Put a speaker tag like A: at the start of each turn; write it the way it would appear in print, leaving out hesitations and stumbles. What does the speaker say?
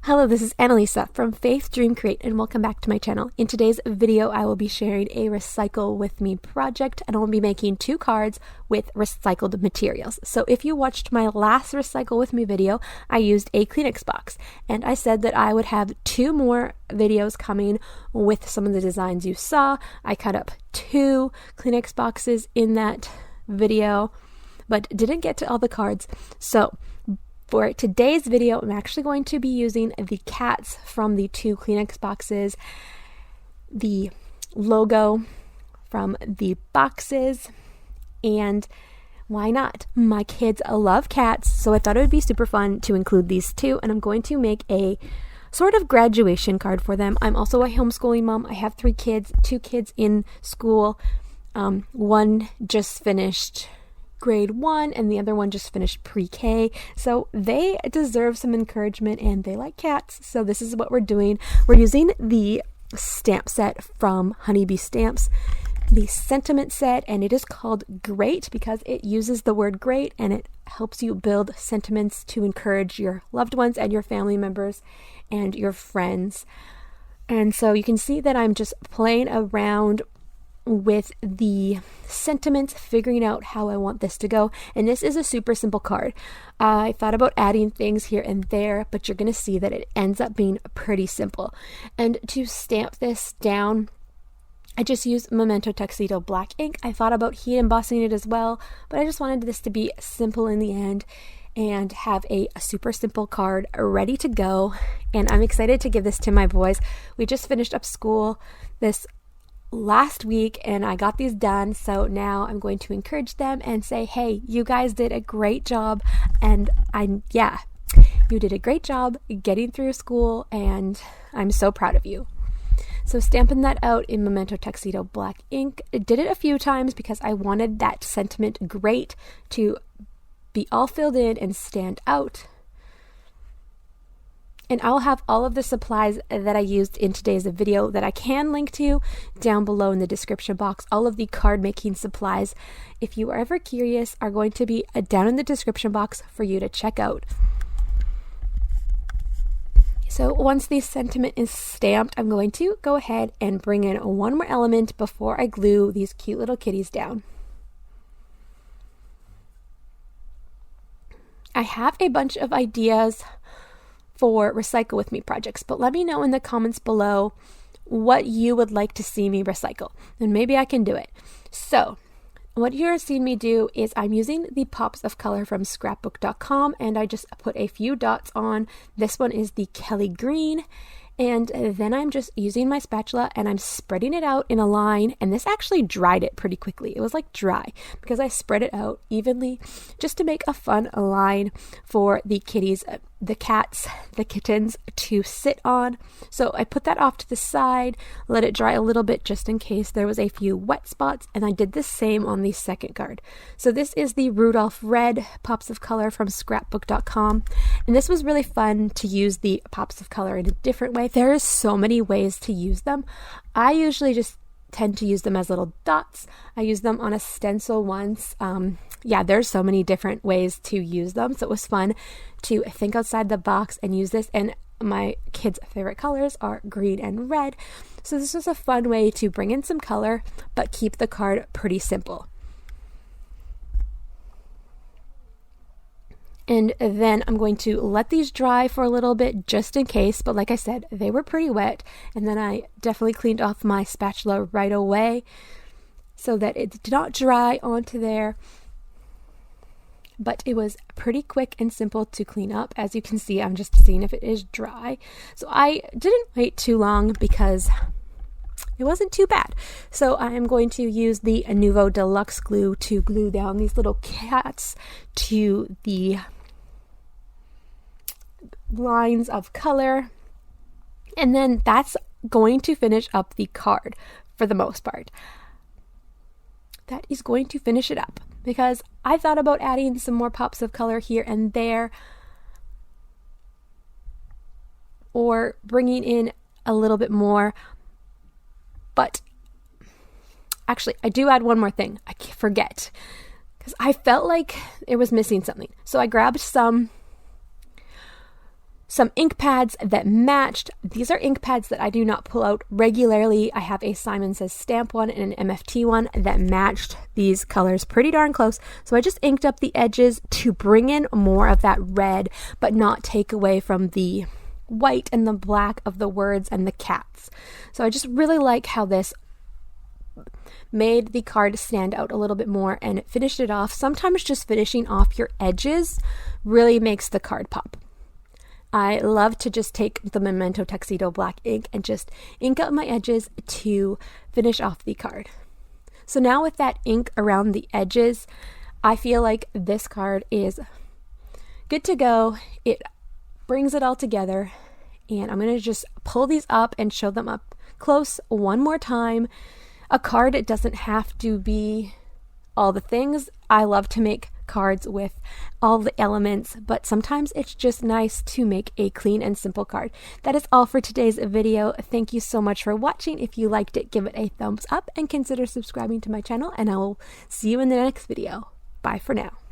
A: Hello, this is Annalisa from Faith Dream Create, and welcome back to my channel. In today's video, I will be sharing a Recycle With Me project, and I'll be making 2 cards with recycled materials. So if you watched my last Recycle With Me video, I used a Kleenex box, and I said that I would have 2 more videos coming with some of the designs you saw. I cut up 2 Kleenex boxes in that video, but didn't get to all the cards. So for today's video, I'm actually going to be using the cats from the 2 Kleenex boxes, the logo from the boxes, and why not? My kids love cats, so I thought it would be super fun to include these 2, and I'm going to make a sort of graduation card for them. I'm also a homeschooling mom. I have 3 kids, 2 kids in school. One just finished grade 1 and the other one just finished pre-K, so they deserve some encouragement and they like cats. So this is what we're doing. We're using the stamp set from Honeybee Stamps, the sentiment set, and it is called Great because it uses the word great and it helps you build sentiments to encourage your loved ones and your family members and your friends. And so you can see that I'm just playing around with the sentiments, figuring out how I want this to go. And this is a super simple card. I thought about adding things here and there, but you're going to see that it ends up being pretty simple. And to stamp this down, I just used Memento Tuxedo black ink. I thought about heat embossing it as well, but I just wanted this to be simple in the end and have a super simple card ready to go. And I'm excited to give this to my boys. We just finished up school this last week and I got these done, so now I'm going to encourage them and say, hey, you guys did a great job, and you did a great job getting through school and I'm so proud of you. So stamping that out in Memento Tuxedo black ink, I did it a few times because I wanted that sentiment great to be all filled in and stand out. And I'll have all of the supplies that I used in today's video that I can link to down below in the description box. All of the card making supplies, if you are ever curious, are going to be down in the description box for you to check out. So once the sentiment is stamped, I'm going to go ahead and bring in one more element before I glue these cute little kitties down. I have a bunch of ideas for Recycle With Me projects, but let me know in the comments below what you would like to see me recycle, and maybe I can do it. So what you're seeing me do is I'm using the pops of color from scrapbook.com, and I just put a few dots on. This one is the Kelly Green, and then I'm just using my spatula and I'm spreading it out in a line, and this actually dried it pretty quickly. It was like dry because I spread it out evenly just to make a fun line for the kitties, the cats, the kittens to sit on. So I put that off to the side, let it dry a little bit just in case there was a few wet spots, and I did the same on the second card. So this is the Rudolph Red pops of color from scrapbook.com, and this was really fun to use the pops of color in a different way. There is so many ways to use them. I usually just tend to use them as little dots. I used them on a stencil once. There's so many different ways to use them, so it was fun to think outside the box and use this. And my kids' favorite colors are green and red, so this was a fun way to bring in some color but keep the card pretty simple. And then I'm going to let these dry for a little bit just in case, but like I said, they were pretty wet, and then I definitely cleaned off my spatula right away so that it did not dry onto there. But it was pretty quick and simple to clean up. As you can see, I'm just seeing if it is dry. So I didn't wait too long because it wasn't too bad. So I am going to use the Nuvo Deluxe glue to glue down these little cats to the lines of color. And then that's going to finish up the card for the most part. That is going to finish it up because I thought about adding some more pops of color here and there, or bringing in a little bit more. But actually, I do add one more thing. I forget because I felt like it was missing something. So I grabbed some some ink pads that matched. These are ink pads that I do not pull out regularly. I have a Simon Says stamp one and an MFT one that matched these colors pretty darn close. So I just inked up the edges to bring in more of that red, but not take away from the white and the black of the words and the cats. So I just really like how this made the card stand out a little bit more and it finished it off. Sometimes just finishing off your edges really makes the card pop. I love to just take the Memento Tuxedo black ink and just ink up my edges to finish off the card. So now with that ink around the edges, I feel like this card is good to go. It brings it all together, and I'm going to just pull these up and show them up close one more time. A card, it doesn't have to be all the things. I love to make cards with all the elements, but sometimes it's just nice to make a clean and simple card. That is all for today's video. Thank you so much for watching. If you liked it, give it a thumbs up and consider subscribing to my channel, and I will see you in the next video. Bye for now.